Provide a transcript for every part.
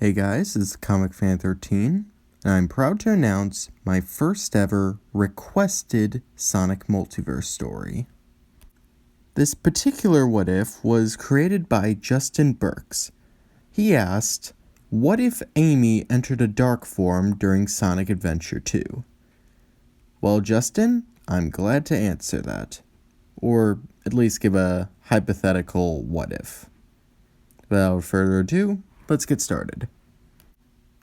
Hey guys, this is Comic Fan 13, and I'm proud to announce my first ever requested Sonic Multiverse story. This particular what if was created by Justin Burks. He asked, what if Amy entered a dark form during Sonic Adventure 2? Well, Justin, I'm glad to answer that. Or at least give a hypothetical what if. Without further ado, let's get started.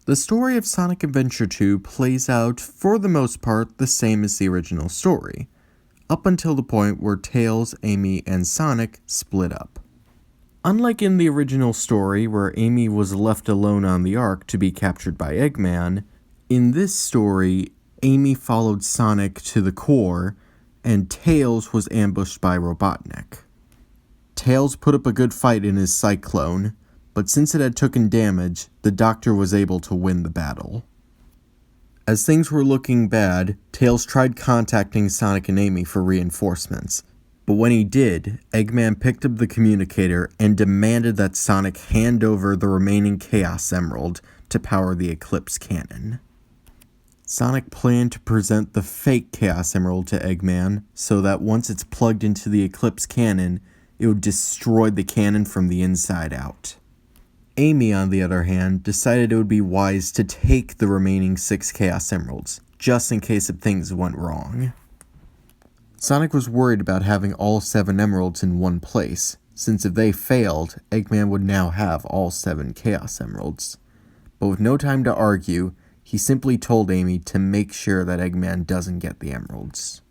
The story of Sonic Adventure 2 plays out, for the most part, the same as the original story, up until the point where Tails, Amy, and Sonic split up. Unlike in the original story, where Amy was left alone on the Ark to be captured by Eggman, in this story, Amy followed Sonic to the core, and Tails was ambushed by Robotnik. Tails put up a good fight in his Cyclone, but since it had taken damage, the Doctor was able to win the battle. As things were looking bad, Tails tried contacting Sonic and Amy for reinforcements, but when he did, Eggman picked up the communicator and demanded that Sonic hand over the remaining Chaos Emerald to power the Eclipse Cannon. Sonic planned to present the fake Chaos Emerald to Eggman so that once it's plugged into the Eclipse Cannon, it would destroy the cannon from the inside out. Amy, on the other hand, decided it would be wise to take the remaining 6 Chaos Emeralds, just in case if things went wrong. Sonic was worried about having all 7 emeralds in one place, since if they failed, Eggman would now have all 7 Chaos Emeralds. But with no time to argue, he simply told Amy to make sure that Eggman doesn't get the emeralds.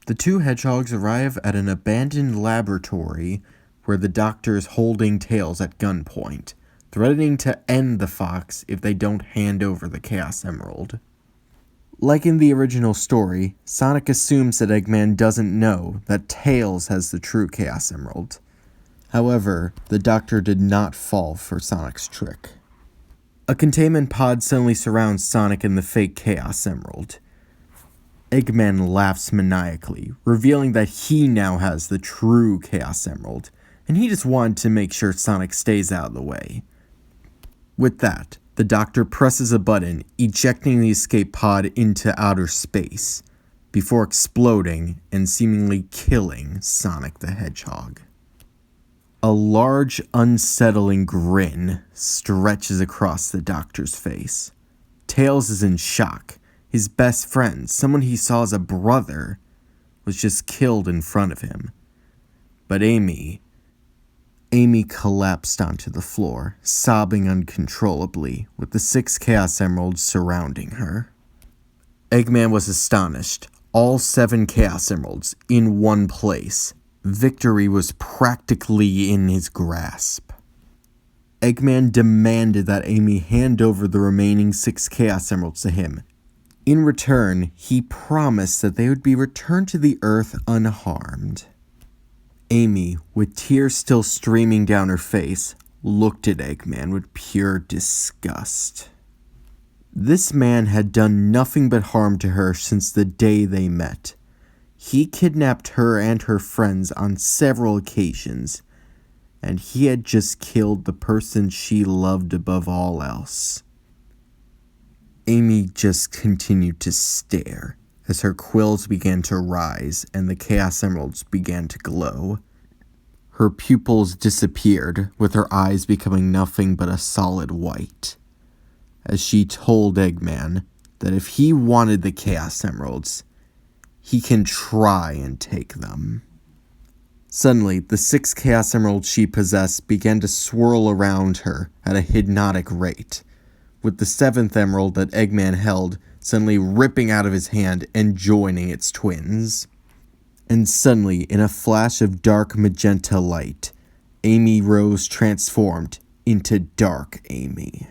The two hedgehogs arrive at an abandoned laboratory where the Doctor is holding Tails at gunpoint, threatening to end the Fox if they don't hand over the Chaos Emerald. Like in the original story, Sonic assumes that Eggman doesn't know that Tails has the true Chaos Emerald. However, the Doctor did not fall for Sonic's trick. A containment pod suddenly surrounds Sonic and the fake Chaos Emerald. Eggman laughs maniacally, revealing that he now has the true Chaos Emerald, and he just wanted to make sure Sonic stays out of the way. With that, the Doctor presses a button, ejecting the escape pod into outer space, before exploding and seemingly killing Sonic the Hedgehog. A large, unsettling grin stretches across the Doctor's face. Tails is in shock. His best friend, someone he saw as a brother, was just killed in front of him. But Amy collapsed onto the floor, sobbing uncontrollably, with the 6 Chaos Emeralds surrounding her. Eggman was astonished. All 7 Chaos Emeralds in one place. Victory was practically in his grasp. Eggman demanded that Amy hand over the remaining 6 Chaos Emeralds to him. In return, he promised that they would be returned to the Earth unharmed. Amy, with tears still streaming down her face, looked at Eggman with pure disgust. This man had done nothing but harm to her since the day they met. He kidnapped her and her friends on several occasions, and he had just killed the person she loved above all else. Amy just continued to stare as her quills began to rise and the Chaos Emeralds began to glow. Her pupils disappeared, with her eyes becoming nothing but a solid white, as she told Eggman that if he wanted the Chaos Emeralds, he can try and take them. Suddenly, the 6 Chaos Emeralds she possessed began to swirl around her at a hypnotic rate, with the 7th emerald that Eggman held suddenly ripping out of his hand and joining its twins. And suddenly, in a flash of dark magenta light, Amy Rose transformed into Dark Amy.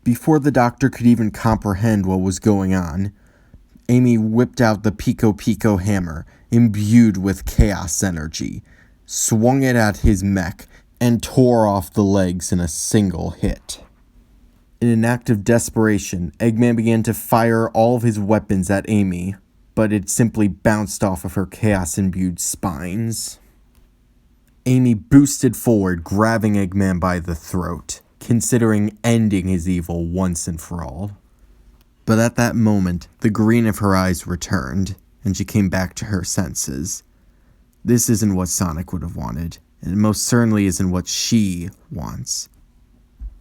Before the Doctor could even comprehend what was going on, Amy whipped out the Pico Pico hammer, imbued with chaos energy, swung it at his mech, and tore off the legs in a single hit. In an act of desperation, Eggman began to fire all of his weapons at Amy, but it simply bounced off of her chaos-imbued spines. Amy boosted forward, grabbing Eggman by the throat. considering ending his evil once and for all. But at that moment, the green of her eyes returned, and she came back to her senses. This isn't what Sonic would have wanted, and it most certainly isn't what she wants.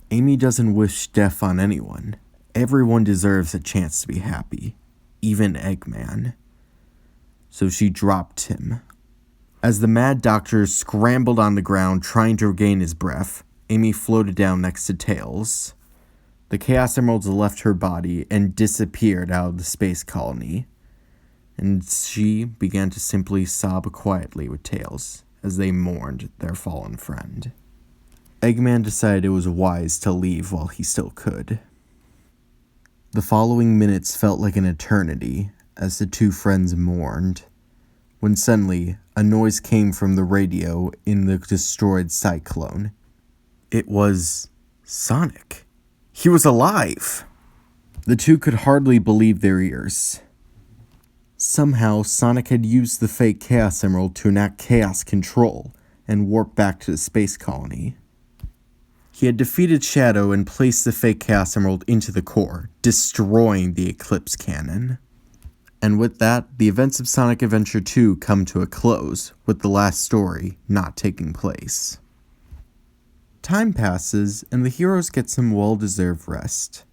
Amy doesn't wish death on anyone. Everyone deserves a chance to be happy, even Eggman. So she dropped him. As the Mad Doctor scrambled on the ground trying to regain his breath, Amy floated down next to Tails. The Chaos Emeralds left her body and disappeared out of the space colony, and she began to simply sob quietly with Tails as they mourned their fallen friend. Eggman decided it was wise to leave while he still could. The following minutes felt like an eternity as the two friends mourned, when suddenly a noise came from the radio in the destroyed cyclone. It was Sonic. He was alive! The two could hardly believe their ears. Somehow, Sonic had used the fake Chaos Emerald to enact chaos control and warp back to the space colony. He had defeated Shadow and placed the fake Chaos Emerald into the core, destroying the Eclipse cannon. And with that, the events of Sonic Adventure 2 come to a close, with the last story not taking place. Time passes, and the heroes get some well-deserved rest.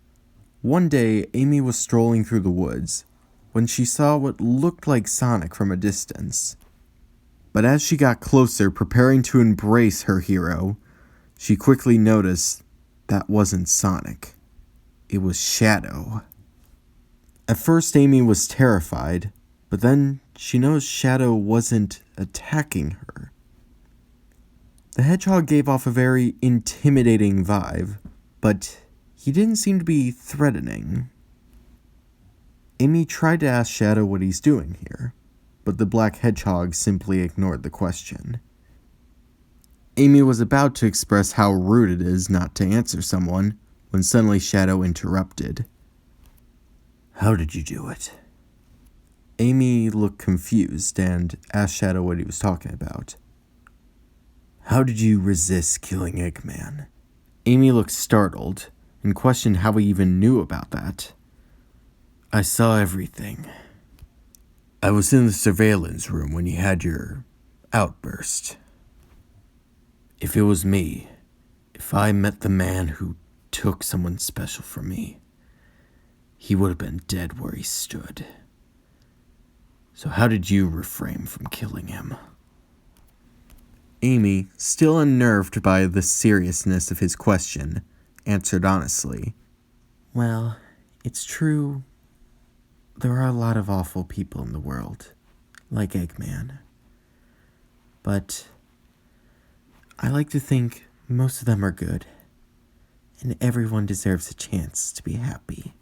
One day, Amy was strolling through the woods when she saw what looked like Sonic from a distance. But as she got closer, preparing to embrace her hero, she quickly noticed that wasn't Sonic. It was Shadow. At first, Amy was terrified, but then she noticed Shadow wasn't attacking her. The hedgehog gave off a very intimidating vibe, but he didn't seem to be threatening. Amy tried to ask Shadow what he's doing here, but the black hedgehog simply ignored the question. Amy was about to express how rude it is not to answer someone, when suddenly Shadow interrupted. "How did you do it?" Amy looked confused and asked Shadow what he was talking about. "How did you resist killing Eggman?" Amy looked startled and questioned how he even knew about that. "I saw everything. I was in the surveillance room when you had your outburst. If it was me, if I met the man who took someone special from me, he would have been dead where he stood. So how did you refrain from killing him?" Amy, still unnerved by the seriousness of his question, answered honestly. "Well, it's true. There are a lot of awful people in the world, like Eggman. But I like to think most of them are good, and everyone deserves a chance to be happy."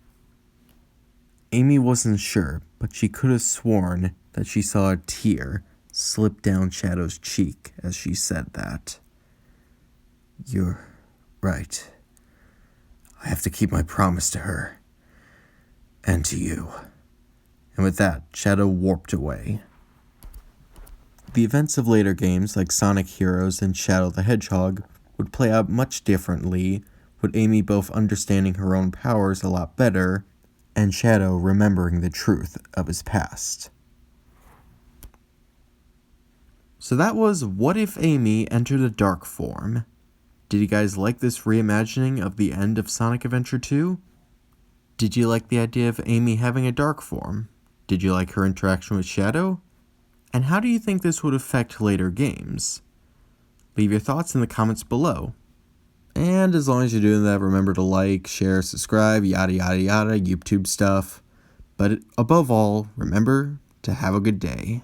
Amy wasn't sure, but she could have sworn that she saw a tear slip down Shadow's cheek as she said that. "You're right. I have to keep my promise to her. And to you." And with that, Shadow warped away. The events of later games like Sonic Heroes and Shadow the Hedgehog would play out much differently, with Amy both understanding her own powers a lot better, and Shadow remembering the truth of his past. So that was What If Amy Entered a Dark Form. Did you guys like this reimagining of the end of Sonic Adventure 2? Did you like the idea of Amy having a dark form? Did you like her interaction with Shadow? And how do you think this would affect later games? Leave your thoughts in the comments below. And as long as you're doing that, remember to like, share, subscribe, yada yada yada, YouTube stuff. But above all, remember to have a good day.